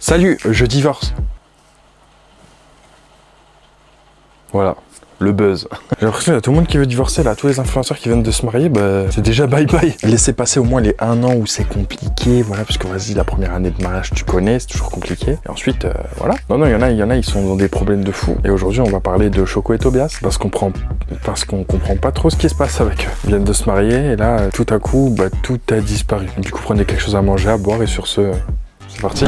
Salut, je divorce. Voilà, le buzz. J'ai l'impression qu'il y a tout le monde qui veut divorcer là, tous les influenceurs qui viennent de se marier, bah c'est déjà bye bye. Laissez passer au moins les 1 an où c'est compliqué, voilà, parce que vas-y, la première année de mariage tu connais, c'est toujours compliqué. Et ensuite, voilà. Non, il y en a, ils sont dans des problèmes de fou. Et aujourd'hui, on va parler de Choco et Tobias, parce qu'on comprend pas trop ce qui se passe avec eux. Ils viennent de se marier et là, tout à coup, bah tout a disparu. Du coup, prenez quelque chose à manger, à boire et sur ce, c'est parti.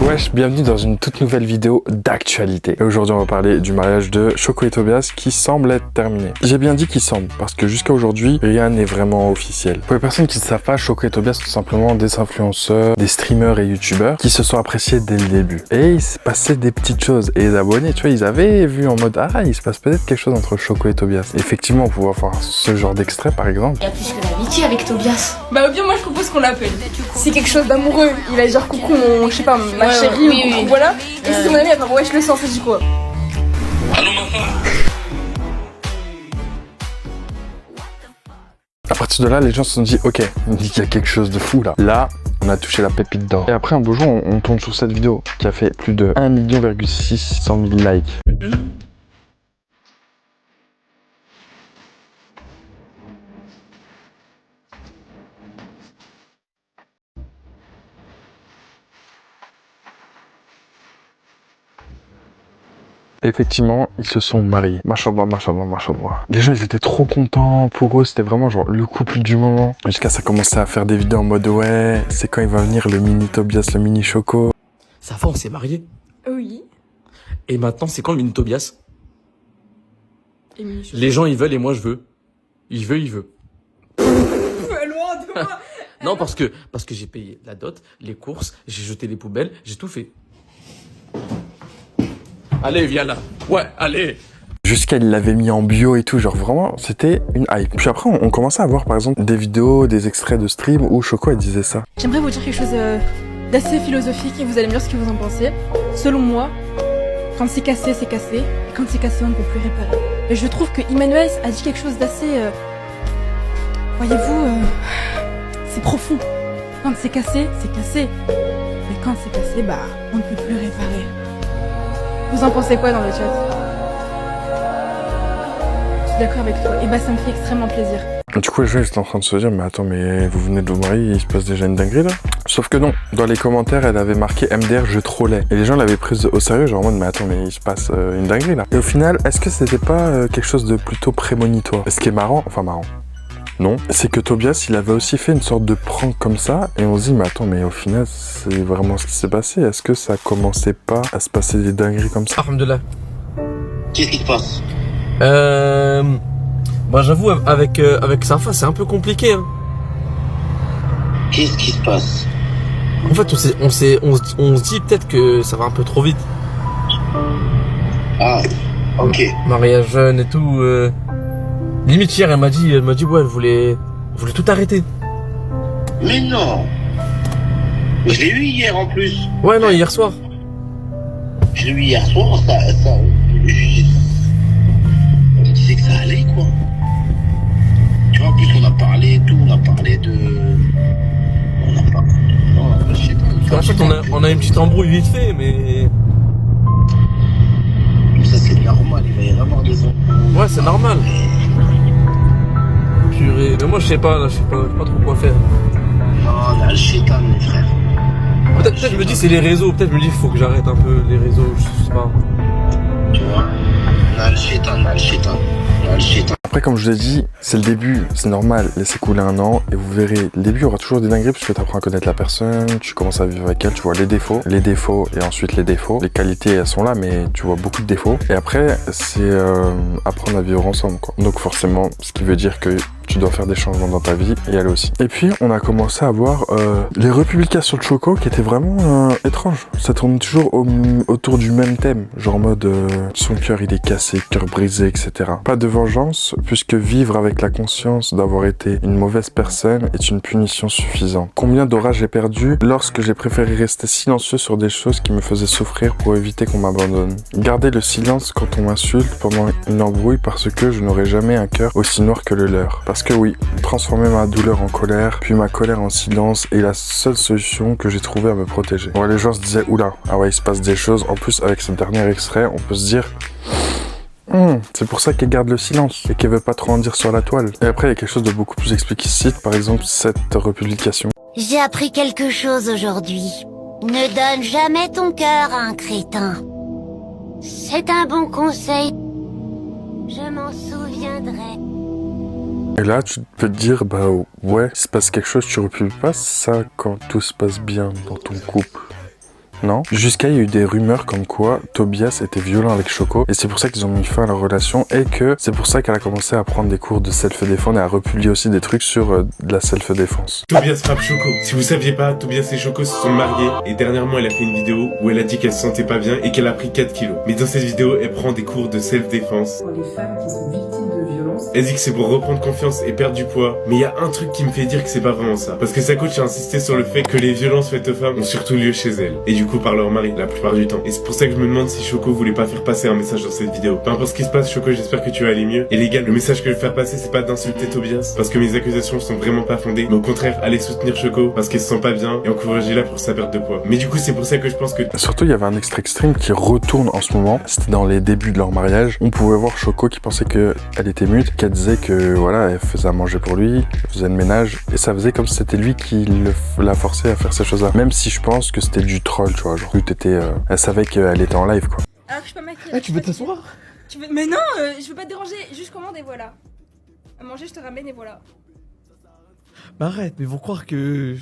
Wesh, bienvenue dans une toute nouvelle vidéo d'actualité. Et aujourd'hui, on va parler du mariage de Choco et Tobias qui semble être terminé. J'ai bien dit qu'il semble, parce que jusqu'à aujourd'hui, rien n'est vraiment officiel. Pour les personnes qui ne savent pas, Choco et Tobias sont tout simplement des influenceurs, des streamers et youtubeurs qui se sont appréciés dès le début. Et il s'est passé des petites choses. Et les abonnés, tu vois, ils avaient vu en mode « Ah, il se passe peut-être quelque chose entre Choco et Tobias ». Effectivement, on pouvait voir ce genre d'extrait, par exemple. Il y a plus que l'amitié avec Tobias. Bah au bien moi je propose qu'on l'appelle. C'est quelque chose d'amoureux. Il va dire coucou mon, je sais pas, ma chérie oui, ou coucou, oui. voilà. Et si c'est mon ami, attends, ouais je le sens, ça dit quoi? Allô maman. À partir de là, les gens se sont dit, ok, on dit qu'il y a quelque chose de fou là. Là, on a touché la pépite d'or. Et après, un beau jour, on tombe sur cette vidéo qui a fait plus de 1,6 million likes. Effectivement, ils se sont mariés. Machallah. Les gens, ils étaient trop contents. Pour eux, c'était vraiment genre le couple du moment. Jusqu'à ça commençait à faire des vidéos en mode ouais, c'est quand il va venir le mini Tobias, le mini Choco. Ça fait, on s'est mariés. Oui. Et maintenant, c'est quand le mini Tobias? Et Michou. Les gens, ils veulent et moi, je veux. Il veut. Loin de moi. Non, parce que j'ai payé la dot, les courses, j'ai jeté les poubelles, j'ai tout fait. Allez, viens là. Ouais, allez. Jusqu'à il l'avait mis en bio et tout, genre vraiment, c'était une hype. Puis après, on commençait à voir par exemple des vidéos, des extraits de stream où Choco elle disait ça. J'aimerais vous dire quelque chose d'assez philosophique et vous allez me dire ce que vous en pensez. Selon moi, quand c'est cassé, c'est cassé. Et quand c'est cassé, on ne peut plus réparer. Et je trouve que Emmanuel a dit quelque chose d'assez... voyez-vous, c'est profond. Quand c'est cassé, c'est cassé. Mais quand c'est cassé, bah, on ne peut plus réparer. Vous en pensez quoi dans le chat? Je suis d'accord avec toi. Et bah ça me fait extrêmement plaisir. Du coup, les gens étaient en train de se dire, mais attends, mais vous venez de vous marier, il se passe déjà une dinguerie là? Sauf que non, dans les commentaires, elle avait marqué MDR, je trollais. Et les gens l'avaient prise au sérieux, genre en mode, mais attends, mais il se passe une dinguerie là. Et au final, est-ce que c'était pas quelque chose de plutôt prémonitoire? Et ce qui est marrant, enfin marrant. Non, c'est que Tobias, il avait aussi fait une sorte de prank comme ça, et on se dit, mais attends, mais au final, c'est vraiment ce qui s'est passé. Est-ce que ça commençait pas à se passer des dingueries comme ça? Alhamdoulilah. Qu'est-ce qui se passe? Bah j'avoue, avec Safa, c'est un peu compliqué. Hein. Qu'est-ce qui se passe? En fait, on se dit peut-être que ça va un peu trop vite. Ah, ok. Mariage jeune et tout. Limite hier, elle m'a dit ouais, elle voulait tout arrêter. Mais non! Je l'ai eu hier en plus. Ouais, non, hier soir. Je l'ai eu hier soir, ça. On disait que ça allait, quoi. Tu vois, en plus, on a parlé et tout, on a parlé de. On a pas. Non, je sais pas. En fait, on a une petite embrouille vite fait, mais. Ça, c'est normal, il va y avoir des embrouilles. Ouais, c'est normal. Purée. Mais moi, je sais pas trop quoi faire. Non, là, le chétan, mes frères. Peut-être je me dis, c'est les réseaux. Peut-être je me dis, faut que j'arrête un peu les réseaux, je sais pas. Tu vois? Là, le chétan. Après, comme je l'ai dit, c'est le début, c'est normal, laissez couler 1 an et vous verrez, le début il y aura toujours des dingueries parce que tu apprends à connaître la personne, tu commences à vivre avec elle, tu vois les défauts et ensuite les défauts. Les qualités elles sont là mais tu vois beaucoup de défauts. Et après, c'est apprendre à vivre ensemble quoi. Donc forcément, ce qui veut dire que tu dois faire des changements dans ta vie et elle aussi. Et puis on a commencé à voir les republications de Choco qui étaient vraiment étranges. Ça tourne toujours autour du même thème, genre en mode son cœur il est cassé, cœur brisé, etc. Pas devant vengeance, puisque vivre avec la conscience d'avoir été une mauvaise personne est une punition suffisante. Combien d'orages j'ai perdu lorsque j'ai préféré rester silencieux sur des choses qui me faisaient souffrir pour éviter qu'on m'abandonne. Garder le silence quand on m'insulte pendant une embrouille parce que je n'aurai jamais un cœur aussi noir que le leur. Parce que oui, transformer ma douleur en colère, puis ma colère en silence est la seule solution que j'ai trouvée à me protéger. Ouais, les gens se disaient, oula, ah ouais, il se passe des choses. En plus, avec ce dernier extrait, on peut se dire... c'est pour ça qu'elle garde le silence et qu'elle veut pas trop en dire sur la toile. Et après, il y a quelque chose de beaucoup plus explicite, par exemple cette republication. J'ai appris quelque chose aujourd'hui. Ne donne jamais ton cœur à un crétin. C'est un bon conseil. Je m'en souviendrai. Et là, tu peux te dire, bah ouais, il se passe quelque chose, tu republies pas ça quand tout se passe bien dans ton couple. Non. Jusqu'à il y a eu des rumeurs comme quoi Tobias était violent avec Choco et c'est pour ça qu'ils ont mis fin à leur relation et que c'est pour ça qu'elle a commencé à prendre des cours de self-défense et à republier aussi des trucs sur de la self-défense. Tobias frappe Choco. Si vous saviez pas, Tobias et Choco se sont mariés et dernièrement elle a fait une vidéo où elle a dit qu'elle se sentait pas bien et qu'elle a pris 4 kilos. Mais dans cette vidéo, elle prend des cours de self-défense. Pour les femmes qui sont victimes de violences. Elle dit que c'est pour reprendre confiance et perdre du poids. Mais il y a un truc qui me fait dire que c'est pas vraiment ça. Parce que sa coach a insisté sur le fait que les violences faites aux femmes ont surtout lieu chez elles. Et du coup par leur mari, la plupart du temps. Et c'est pour ça que je me demande si Choco voulait pas faire passer un message dans cette vidéo. Peu importe ce qui se passe, Choco, j'espère que tu vas aller mieux. Et les gars, le message que je veux faire passer, c'est pas d'insulter Tobias, parce que mes accusations sont vraiment pas fondées. Mais au contraire, allez soutenir Choco, parce qu'elle se sent pas bien, et encouragez-la pour sa perte de poids. Mais du coup, c'est pour ça que je pense que... Surtout, il y avait un extrait extrême qui retourne en ce moment. C'était dans les débuts de leur mariage. On pouvait voir Choco qui pensait qu'elle était mute, qu'elle disait que voilà, elle faisait à manger pour lui, elle faisait le ménage, et ça faisait comme si c'était lui qui l'a forcé à faire ces choses-là. Même si je pense que c'était du troll, tu vois, genre, elle savait qu'elle était en live, quoi. Alors que je peux maquiller. Ah, tu veux t'asseoir? Mais non, je veux pas te déranger, juste commande et voilà. À manger, je te ramène et voilà. Bah arrête, mais ils vont croire que...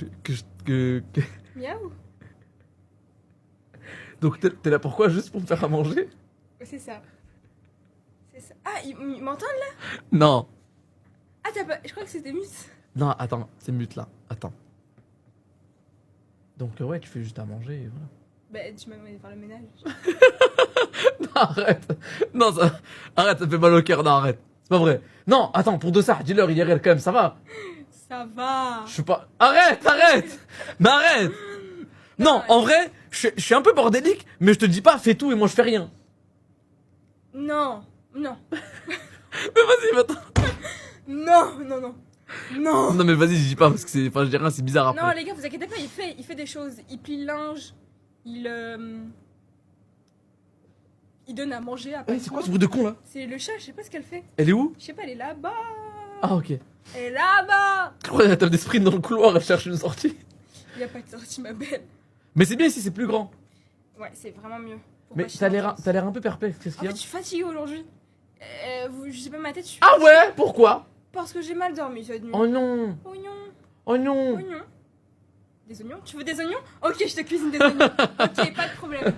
Miaou. Donc t'es là pourquoi? Juste pour me faire à manger? C'est ça. C'est ça. Ah, ils m'entendent là? Non. Ah, t'as pas... Je crois que c'était mute. Non, attends, c'est mute là. Attends. Donc ouais, tu fais juste à manger et voilà. Bah, tu m'as demandé de faire le ménage. Non, arrête. Non, ça... Arrête, ça me fait mal au cœur. Non, arrête. C'est pas vrai. Non, attends, pour de ça, dis-leur, il est réel quand même, ça va. Ça va. Je suis pas... Arrête. Mais arrête. Non, en vrai, je suis un peu bordélique, mais je te dis pas, fais tout et moi je fais rien. Non. Mais vas-y, maintenant. Non. Non, mais vas-y, je dis pas parce que c'est... Enfin, je dis rien, c'est bizarre après. Non, les gars, vous inquiétez pas, il fait des choses. Il plie le linge. Il donne à manger à Ouais, c'est quoi ce bruit de con là? C'est le chat, je sais pas ce qu'elle fait. Elle est où? Je sais pas, elle est là-bas. Ah, ok. Elle est là-bas. Je crois qu'elle tape des sprints dans le couloir, elle cherche une sortie. Il y a pas de sortie, ma belle. Mais c'est bien ici, c'est plus grand. Ouais, c'est vraiment mieux. Mais t'as l'air un peu perplexe, qu'est-ce En qu'il y fait, a? je suis fatiguée aujourd'hui. Je sais pas, ma tête, je suis... Ah ouais? Pourquoi? Parce que j'ai mal dormi cette nuit. Oh non. Oignon. Oh non. Oignon. Des oignons? Tu veux des oignons? Ok, je te cuisine des oignons. Ok, pas de problème.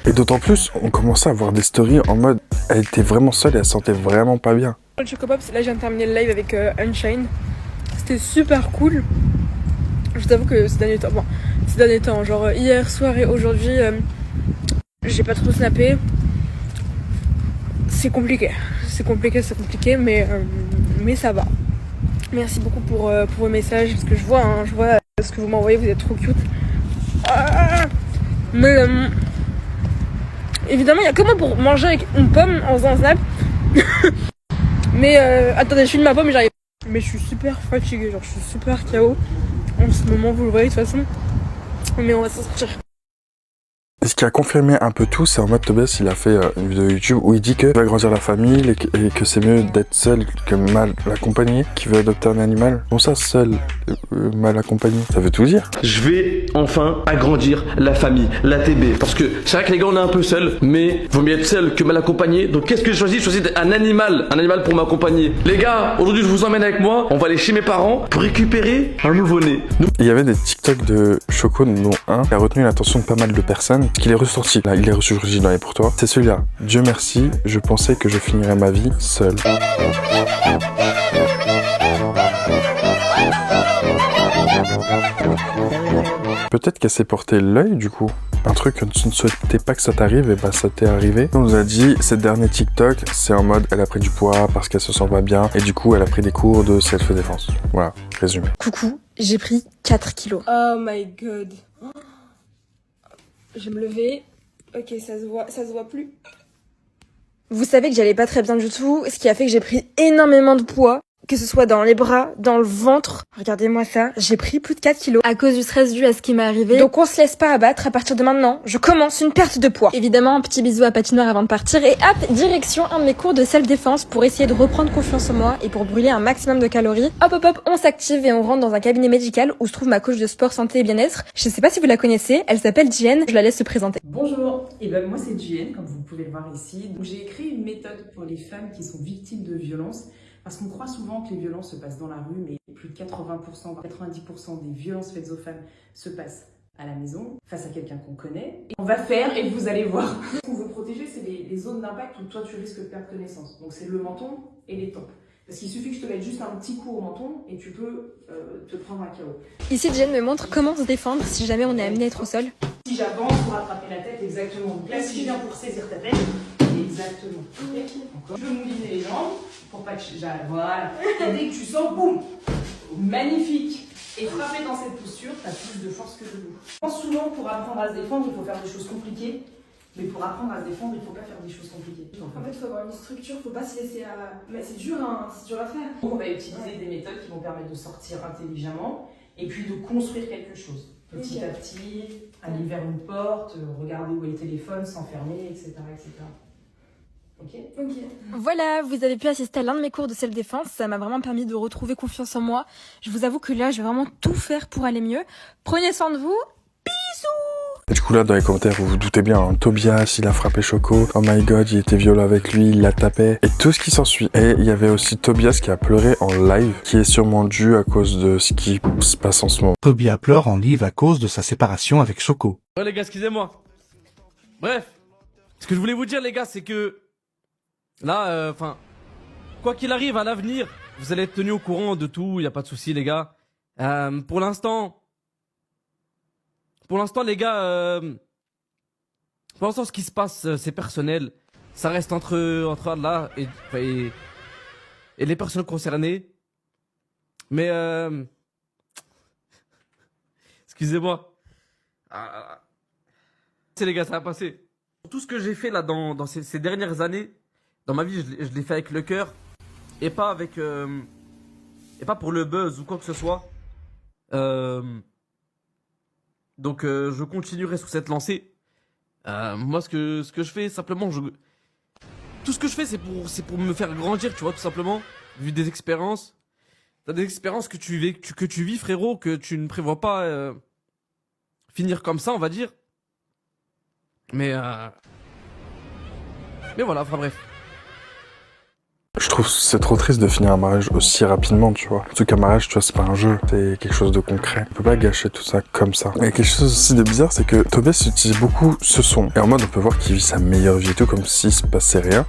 Et d'autant plus, on commençait à voir des stories en mode, elle était vraiment seule et elle se sentait vraiment pas bien. Le Chocopops, là je viens de terminer le live avec Unshine. C'était super cool. Je t'avoue que ces derniers temps, genre hier soir et aujourd'hui, j'ai pas trop snappé. C'est compliqué, mais ça va. Merci beaucoup pour vos messages, parce que je vois ce que vous m'envoyez, vous êtes trop cute. Mais évidemment, il y a comment pour manger avec une pomme en faisant un snap. Mais attendez, je filme ma pomme et j'arrive. Mais je suis super fatiguée, genre je suis super KO. En ce moment, vous le voyez de toute façon. Mais on va s'en sortir. Et ce qui a confirmé un peu tout, c'est en mode Tobias, il a fait une vidéo YouTube où il dit qu'il veut agrandir la famille et que c'est mieux d'être seul que mal accompagné, qu'il veut adopter un animal. Bon ça, seul, mal accompagné, ça veut tout dire. Je vais enfin agrandir la famille, la TB. Parce que c'est vrai que les gars, on est un peu seuls, mais vaut mieux être seul que mal accompagné. Donc qu'est-ce que j'ai choisi? Je choisis un animal pour m'accompagner. Les gars, aujourd'hui je vous emmène avec moi, on va aller chez mes parents pour récupérer un nouveau-né. Il y avait des TikTok de Choco, dont un qui a retenu l'attention de pas mal de personnes, qu'il est ressorti, là, il est ressurgi dans les pour toi. C'est celui-là. Dieu merci, je pensais que je finirais ma vie seul. Peut-être qu'elle s'est porté l'œil du coup. un truc que tu ne souhaitais pas que ça t'arrive, et bah ça t'est arrivé. On nous a dit, ces derniers TikTok, c'est en mode, elle a pris du poids parce qu'elle se sent pas bien, et du coup, elle a pris des cours de self-défense. Voilà, résumé. Coucou, j'ai pris 4 kilos. Oh my god. Je vais me lever. Ok, ça se voit plus. Vous savez que j'allais pas très bien du tout, ce qui a fait que j'ai pris énormément de poids. Que ce soit dans les bras, dans le ventre. Regardez-moi ça, j'ai pris plus de 4 kilos à cause du stress dû à ce qui m'est arrivé. Donc on se laisse pas abattre, à partir de maintenant, je commence une perte de poids. Évidemment, un petit bisou à Patinoire avant de partir et hop, direction un de mes cours de self-défense pour essayer de reprendre confiance en moi et pour brûler un maximum de calories. Hop, on s'active et on rentre dans un cabinet médical où se trouve ma coach de sport, santé et bien-être. Je sais pas si vous la connaissez, elle s'appelle Jen, je la laisse se présenter. Bonjour, et ben moi c'est Jen, comme vous pouvez le voir ici. J'ai créé une méthode pour les femmes qui sont victimes de violences. Parce qu'on croit souvent que les violences se passent dans la rue, mais plus de 80%, 90% des violences faites aux femmes se passent à la maison, face à quelqu'un qu'on connaît. Et on va faire, et vous allez voir. Ce qu'on veut protéger, c'est les zones d'impact où toi tu risques de perdre connaissance. Donc c'est le menton et les tempes. Parce qu'il suffit que je te mette juste un petit coup au menton et tu peux te prendre un KO. Ici, Jen me montre comment se défendre si jamais on est amené à être au sol. Si j'avance pour attraper la tête, exactement. Donc là, si je viens pour saisir ta tête, exactement. Okay. Encore. Je veux mouliner les jambes pour pas que voilà. Et dès que tu sens, boum, magnifique. Et frapper dans cette posture, t'as plus de force que de vous. Souvent, pour apprendre à se défendre, il faut faire des choses compliquées. Mais pour apprendre à se défendre, il faut pas faire des choses compliquées. En fait, il faut avoir une structure, faut pas se laisser à... Mais c'est dur, hein, c'est dur à faire. Donc on va utiliser des méthodes qui vont permettre de sortir intelligemment et puis de construire quelque chose. Petit à petit, aller vers une porte, regarder où est le téléphone, s'enfermer, etc. etc. Ok. Voilà, vous avez pu assister à l'un de mes cours de self-défense, ça m'a vraiment permis de retrouver confiance en moi. Je vous avoue que là, je vais vraiment tout faire pour aller mieux. Prenez soin de vous, bisous! Et du coup là, dans les commentaires, vous vous doutez bien, hein, Tobias, il a frappé Choco, oh my god, il était violent avec lui, il la tapait, et tout ce qui s'ensuit. Et il y avait aussi Tobias qui a pleuré en live, qui est sûrement dû à cause de ce qui se passe en ce moment. Tobias pleure en live à cause de sa séparation avec Choco. Ouais les gars, excusez-moi. Bref, ce que je voulais vous dire les gars, c'est que là, quoi qu'il arrive à l'avenir, vous allez être tenus au courant de tout, y a pas de souci les gars. Pour l'instant les gars, pour l'instant ce qui se passe c'est personnel, ça reste entre Allah et les personnes concernées. Mais excusez-moi. C'est les gars, ça va passer. Tout ce que j'ai fait là dans ces dernières années, dans ma vie, je l'ai fait avec le cœur et pas avec et pas pour le buzz ou quoi que ce soit. Donc je continuerai sur cette lancée. Moi ce que je fais simplement, tout ce que je fais c'est pour me faire grandir, tu vois, tout simplement. Vu des expériences, t'as des expériences que tu vis frérot, que tu ne prévois pas finir comme ça, on va dire. Mais voilà, enfin bref. Je trouve que c'est trop triste de finir un mariage aussi rapidement, tu vois. Surtout qu'un mariage, tu vois, c'est pas un jeu, c'est quelque chose de concret. On peut pas gâcher tout ça comme ça. Et quelque chose aussi de bizarre, c'est que Tobias utilise beaucoup ce son. Et en mode, on peut voir qu'il vit sa meilleure vie et tout, comme s'il se passait rien.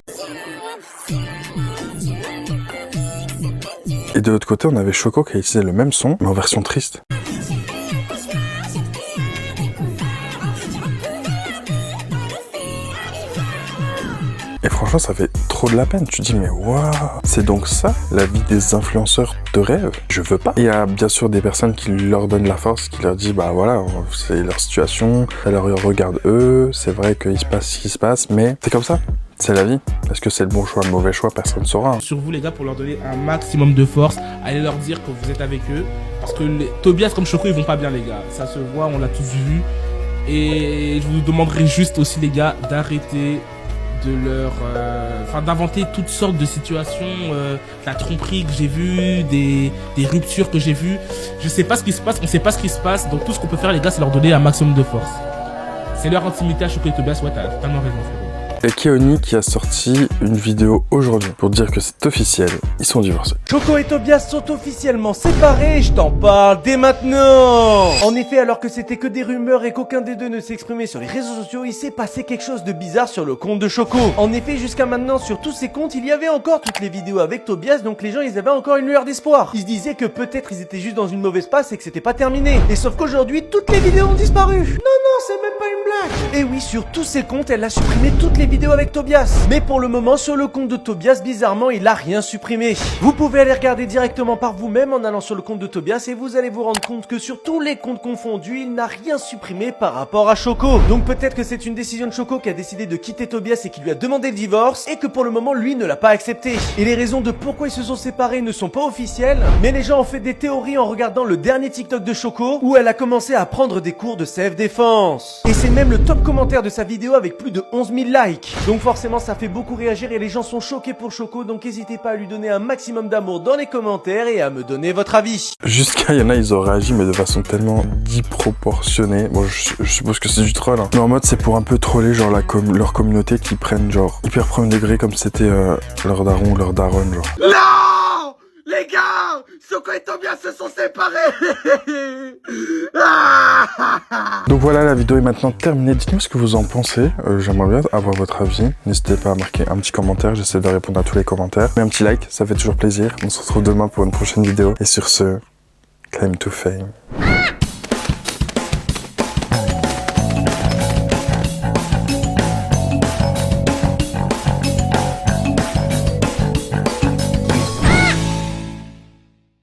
Et de l'autre côté, on avait Choco qui a utilisé le même son, mais en version triste. Et franchement, ça fait trop de la peine. Tu te dis, mais waouh, c'est donc ça, la vie des influenceurs de rêve? Je veux pas. Il y a bien sûr des personnes qui leur donnent la force, qui leur disent, bah voilà, c'est leur situation, ça leur regarde eux, c'est vrai qu'il se passe ce qui se passe, mais c'est comme ça. C'est la vie. Est-ce que c'est le bon choix, le mauvais choix? Personne ne saura. Hein. Sur vous les gars, pour leur donner un maximum de force, allez leur dire que vous êtes avec eux. Parce que Tobias comme Choco, ils vont pas bien les gars. Ça se voit, on l'a tous vu. Et je vous demanderai juste aussi les gars d'arrêter de leur d'inventer toutes sortes de situations, la tromperie que j'ai vue, des ruptures que j'ai vues. Je sais pas ce qui se passe, on sait pas ce qui se passe, donc tout ce qu'on peut faire les gars, c'est leur donner un maximum de force. C'est leur intimité à Choco et Tobias, ouais, t'as totalement raison frérot. Et Keoni qui a sorti une vidéo aujourd'hui pour dire que c'est officiel, ils sont divorcés. Choco et Tobias sont officiellement séparés, je t'en parle dès maintenant. En effet, alors que c'était que des rumeurs et qu'aucun des deux ne s'exprimait sur les réseaux sociaux, il s'est passé quelque chose de bizarre sur le compte de Choco. En effet, jusqu'à maintenant, sur tous ces comptes, il y avait encore toutes les vidéos avec Tobias, donc les gens ils avaient encore une lueur d'espoir. Ils se disaient que peut-être ils étaient juste dans une mauvaise passe et que c'était pas terminé. Et sauf qu'aujourd'hui, toutes les vidéos ont disparu. Non, c'est même pas une blague. Et oui, sur tous ses comptes, elle a supprimé toutes les vidéos avec Tobias. Mais pour le moment, sur le compte de Tobias, bizarrement, il a rien supprimé. Vous pouvez aller regarder directement par vous-même en allant sur le compte de Tobias et vous allez vous rendre compte que sur tous les comptes confondus, il n'a rien supprimé par rapport à Choco. Donc peut-être que c'est une décision de Choco qui a décidé de quitter Tobias et qui lui a demandé le divorce et que pour le moment, lui ne l'a pas accepté. Et les raisons de pourquoi ils se sont séparés ne sont pas officielles, mais les gens ont fait des théories en regardant le dernier TikTok de Choco où elle a commencé à prendre des cours de self-défense. Et c'est même le top commentaire de sa vidéo avec plus de 11 000 likes. Donc forcément ça fait beaucoup réagir et les gens sont choqués pour Choco, donc n'hésitez pas à lui donner un maximum d'amour dans les commentaires et à me donner votre avis. Jusqu'à il y en a, ils ont réagi mais de façon tellement disproportionnée. Bon, je suppose que c'est du troll, hein. Mais en mode c'est pour un peu troller genre leur communauté qui prennent genre hyper premier degré comme si c'était leur daron ou leur daronne genre. Non, les gars, Choco et Tobias se sont séparés. Donc voilà, la vidéo est maintenant terminée. Dites-moi ce que vous en pensez. J'aimerais bien avoir votre avis. N'hésitez pas à marquer un petit commentaire. J'essaie de répondre à tous les commentaires. Mais un petit like, ça fait toujours plaisir. On se retrouve demain pour une prochaine vidéo. Et sur ce, claim to fame.